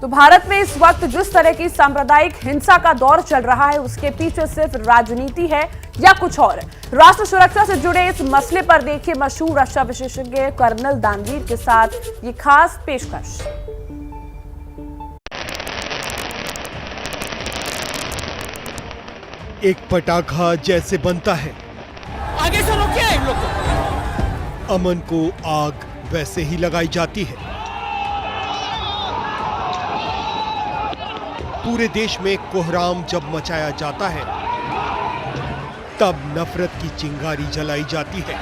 तो भारत में इस वक्त जिस तरह की सांप्रदायिक हिंसा का दौर चल रहा है, उसके पीछे सिर्फ राजनीति है या कुछ और? राष्ट्र सुरक्षा से जुड़े इस मसले पर देखिए मशहूर रक्षा विशेषज्ञ कर्नल दानवीर के साथ ये खास पेशकश। एक पटाखा जैसे बनता है, आगे से रोकिए इन लोग को। अमन को आग वैसे ही लगाई जाती है। पूरे देश में कोहराम जब मचाया जाता है, तब नफरत की चिंगारी जलाई जाती है।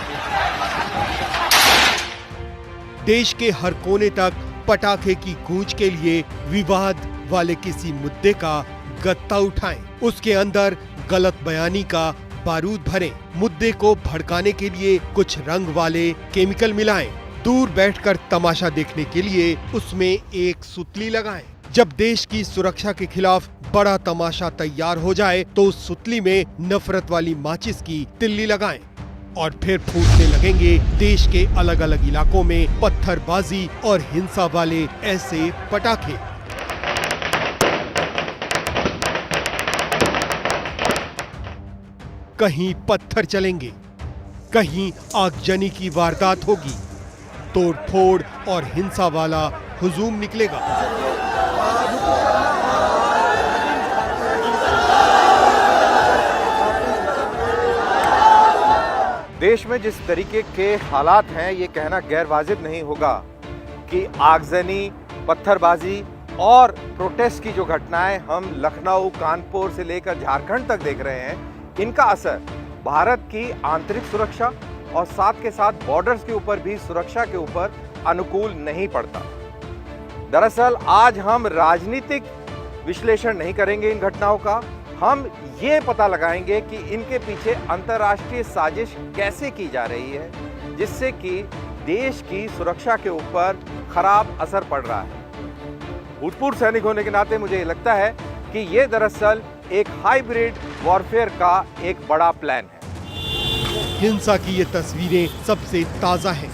देश के हर कोने तक पटाखे की गूंज के लिए विवाद वाले किसी मुद्दे का गत्ता उठाएं, उसके अंदर गलत बयानी का बारूद भरें, मुद्दे को भड़काने के लिए कुछ रंग वाले केमिकल मिलाएं, दूर बैठकर तमाशा देखने के लिए उसमें एक सुतली लगाएं। जब देश की सुरक्षा के खिलाफ बड़ा तमाशा तैयार हो जाए तो उस सुतली में नफरत वाली माचिस की तिल्ली लगाएं और फिर फूटने लगेंगे देश के अलग अलग इलाकों में पत्थरबाजी और हिंसा वाले ऐसे पटाखे। कहीं पत्थर चलेंगे, कहीं आगजनी की वारदात होगी, तोड़फोड़ और हिंसा वाला हुजूम निकलेगा। देश में जिस तरीके के हालात हैं, ये कहना गैर वाजिब नहीं होगा कि आगजनी, पत्थरबाजी और प्रोटेस्ट की जो घटनाएं हम लखनऊ, कानपुर से लेकर झारखंड तक देख रहे हैं, इनका असर भारत की आंतरिक सुरक्षा और साथ के साथ बॉर्डर्स के ऊपर भी सुरक्षा के ऊपर अनुकूल नहीं पड़ता। दरअसल आज हम राजनीतिक विश्लेषण नहीं करेंगे इन घटनाओं का, हम ये पता लगाएंगे कि इनके पीछे अंतर्राष्ट्रीय साजिश कैसे की जा रही है, जिससे कि देश की सुरक्षा के ऊपर खराब असर पड़ रहा है। भूतपूर्व सैनिक होने के नाते मुझे लगता है कि ये दरअसल एक हाइब्रिड वॉरफेयर का एक बड़ा प्लान है। हिंसा की ये तस्वीरें सबसे ताजा हैं।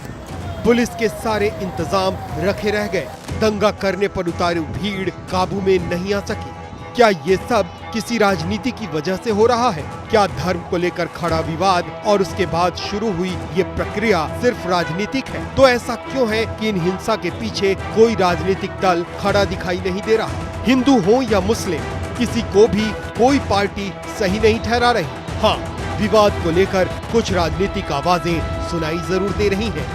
पुलिस के सारे इंतजाम रखे रह गए, दंगा करने पर उतारू भीड़ काबू में नहीं आ सकी। क्या ये सब किसी राजनीति की वजह से हो रहा है? क्या धर्म को लेकर खड़ा विवाद और उसके बाद शुरू हुई ये प्रक्रिया सिर्फ राजनीतिक है? तो ऐसा क्यों है कि इन हिंसा के पीछे कोई राजनीतिक दल खड़ा दिखाई नहीं दे रहा? हिंदू हो या मुस्लिम, किसी को भी कोई पार्टी सही नहीं ठहरा रही। हाँ, विवाद को लेकर कुछ राजनीतिक आवाजें सुनाई जरूर दे रही हैं।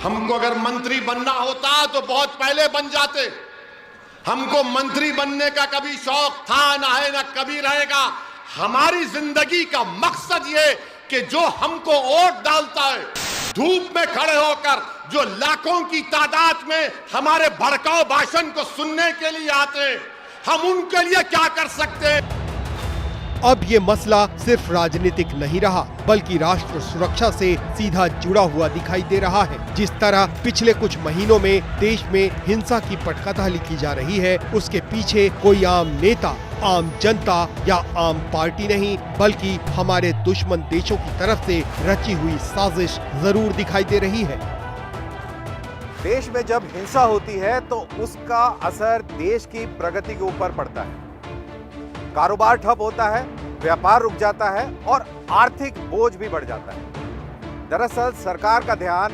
हमको अगर मंत्री बनना होता तो बहुत पहले बन जाते। हमको मंत्री बनने का कभी शौक था, ना है, ना कभी रहेगा। हमारी जिंदगी का मकसद ये कि जो हमको वोट डालता है, धूप में खड़े होकर जो लाखों की तादाद में हमारे भड़काऊ भाषण को सुनने के लिए आते हैं, हम उनके लिए क्या कर सकते हैं? अब ये मसला सिर्फ राजनीतिक नहीं रहा, बल्कि राष्ट्र सुरक्षा से सीधा जुड़ा हुआ दिखाई दे रहा है। जिस तरह पिछले कुछ महीनों में देश में हिंसा की पटकथा लिखी जा रही है, उसके पीछे कोई आम नेता, आम जनता या आम पार्टी नहीं, बल्कि हमारे दुश्मन देशों की तरफ से रची हुई साजिश जरूर दिखाई दे रही है। देश में जब हिंसा होती है तो उसका असर देश की प्रगति के ऊपर पड़ता है। कारोबार ठप होता है, व्यापार रुक जाता है और आर्थिक बोझ भी बढ़ जाता है। दरअसल सरकार का ध्यान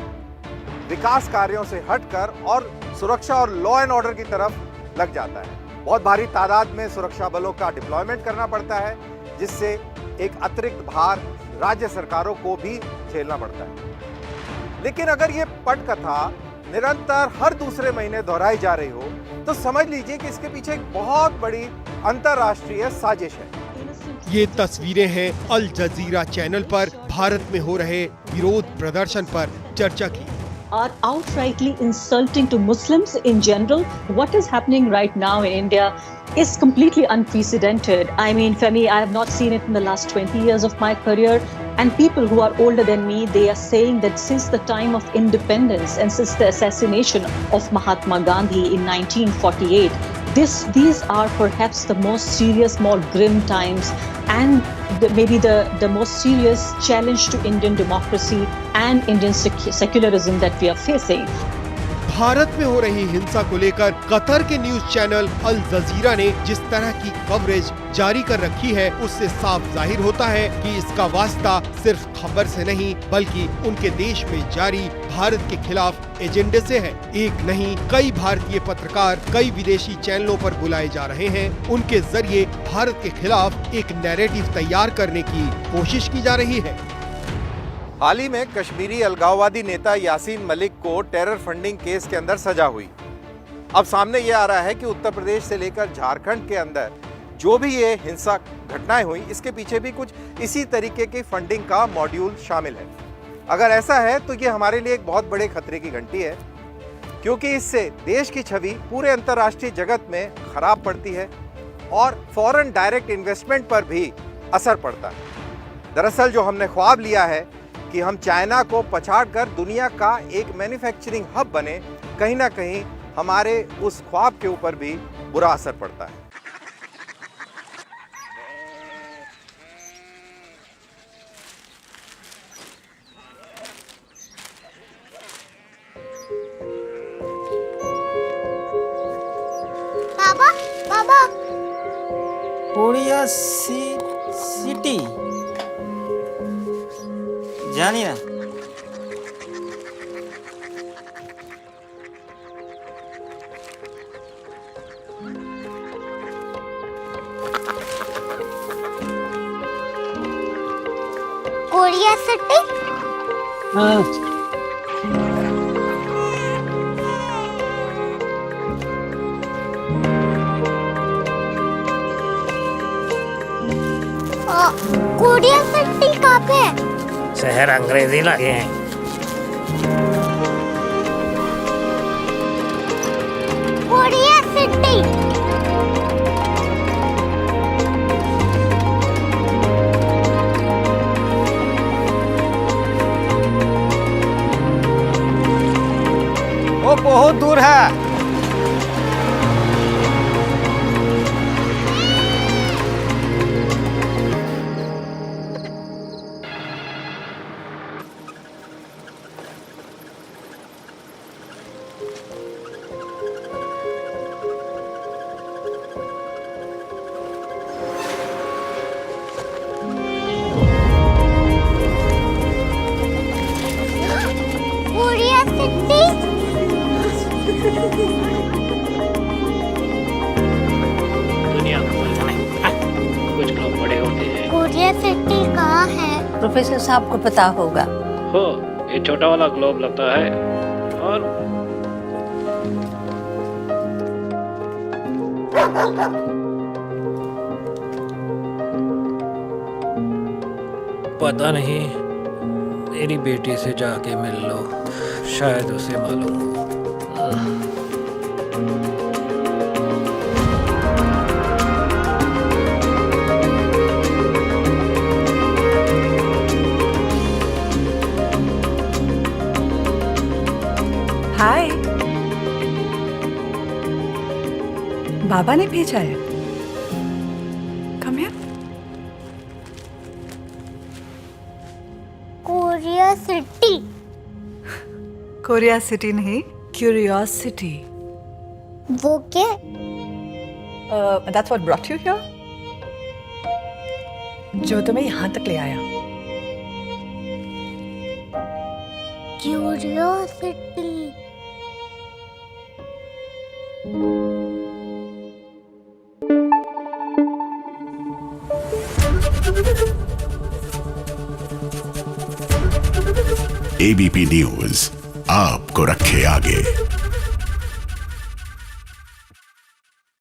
विकास कार्यों से हटकर और सुरक्षा और लॉ एंड ऑर्डर की तरफ लग जाता है। बहुत भारी तादाद में सुरक्षा बलों का डिप्लॉयमेंट करना पड़ता है, जिससे एक अतिरिक्त भार राज्य सरकारों को भी झेलना पड़ता है। लेकिन अगर ये पटकथा निरंतर हर दूसरे महीने दोहराई जा रही हो, तो समझ लीजिए कि इसके पीछे एक बहुत बड़ी अंतर्राष्ट्रीय साजिश है। ये तस्वीरें हैं अल जजीरा चैनल पर भारत में हो रहे विरोध प्रदर्शन पर चर्चा की। Are outrightly insulting to Muslims in general. What is happening right now in India is completely unprecedented. I mean, for me, I have not seen it in the last 20 years of my career. And people who are older than me, they are saying that since the time of independence and since the assassination of Mahatma Gandhi in 1948, these are perhaps the most serious, more grim times, and maybe the most serious challenge to Indian democracy and Indian secularism that we are facing. Bharat में हो रही हिंसा को लेकर Qatar के news channel अल जजीरा ने जिस तरह की कवरेज जारी कर रखी है, उससे साफ जाहिर होता है कि इसका वास्ता सिर्फ खबर से नहीं बल्कि उनके देश में जारी भारत के खिलाफ एजेंडे से है। एक नहीं कई भारतीय पत्रकार कई विदेशी चैनलों पर बुलाए जा रहे हैं। उनके जरिए भारत के खिलाफ एक नैरेटिव तैयार करने की कोशिश की जा रही है। हाल ही में कश्मीरी अलगाववादी नेता यासीन मलिक को टेरर फंडिंग केस के अंदर सजा हुई। अब सामने ये आ रहा है कि उत्तर प्रदेश से लेकर झारखंड के अंदर जो भी ये हिंसा घटनाएं हुई, इसके पीछे भी कुछ इसी तरीके की फंडिंग का मॉड्यूल शामिल है। अगर ऐसा है तो ये हमारे लिए एक बहुत बड़े खतरे की घंटी है, क्योंकि इससे देश की छवि पूरे अंतर्राष्ट्रीय जगत में खराब पड़ती है और फॉरेन डायरेक्ट इन्वेस्टमेंट पर भी असर पड़ता है। दरअसल जो हमने ख्वाब लिया है कि हम चाइना को पछाड़कर दुनिया का एक मैन्युफैक्चरिंग हब बने, कहीं ना कहीं हमारे उस ख्वाब के ऊपर भी बुरा असर पड़ता है। बाबा बाबा कोरिया सिटी जानिए ना। कोरिया सिटी कोरिया सिटी कहाँ पे है? शहर अंग्रेजी लगे हैं। कोरिया सिटी वो बहुत दूर है। कोरिया सिटी दुनिया को बोलना नहीं, कुछ लोग बड़े होते हैं। कोरिया सिटी कहाँ है? प्रोफेसर साहब को पता होगा। हो ये छोटा वाला ग्लोब लगता है और पता नहीं, मेरी बेटी से जाके मिल लो, शायद उसे मालूम हो। हाय, बाबा ने भेजा है। Come here. Korea city Korea city नहीं, क्यूरियोसिटी। वो क्या? That's what brought you here. जो तुम्हें यहाँ तक ले आया। क्यूरियोसिटी एबीपी न्यूज आपको रखे आगे।